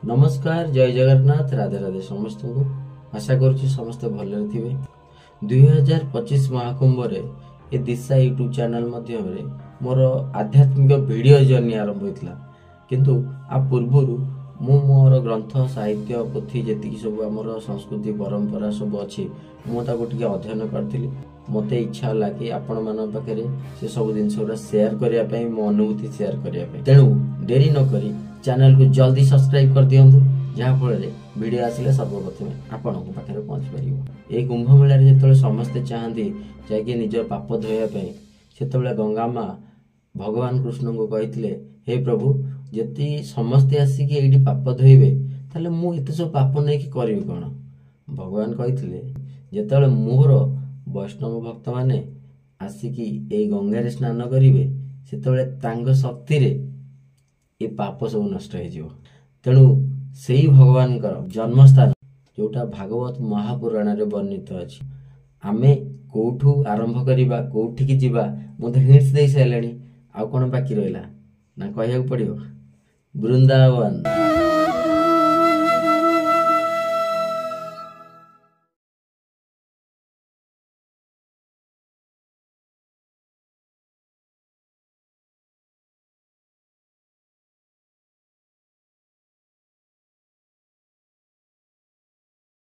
नमस्कार जय जगन्नाथ राधे राधे समस्त को आशा करुच्ची समस्ते भले थे 2025 महाकुंभ ए दिशा यूट्यूब चैनल माध्यम मोर आध्यात्मिक वीडियो जर्नी आरंभ होता किंतु आ पूर्व मु मोर ग्रंथ साहित्य पोथी जी सब आम संस्कृति परंपरा सब अच्छी मुझे अध्ययन करी मत इच्छा है कि आपण मान पाखे से सब जिन सेयार करने मो अनुभूति सेयार करने तेणु डेरी नक चैनल को जल्दी सब्सक्राइब कर दिंतु जहाँफल वीडियो आसिले सर्वप्रथम आपण पाखे पहुंच पार। ये कुंभ मेला जो समस्ते चाहती जाकि निज पाप धोयापी से गंगा माँ भगवान कृष्ण को कही हे प्रभु जदि समस्ते आसिक ये पाप धोइबे ताले मु एत सब पाप नहीं करी कौन। भगवान कही जिते मोर वैष्णव भक्त माने आसिक ये गंगार स्नान करेंगे से शक्ति ये पाप सब नष्ट हो तेणु से भगवान जन्मस्थान जोटा भागवत महापुराण रे वर्णित अच्छी आमे कोठू आरंभ करवा कोठिकी जीवा मुझे हिंट्स दे सारे आ कौन बाकी रहा ना कह पड़ो वृंदावन।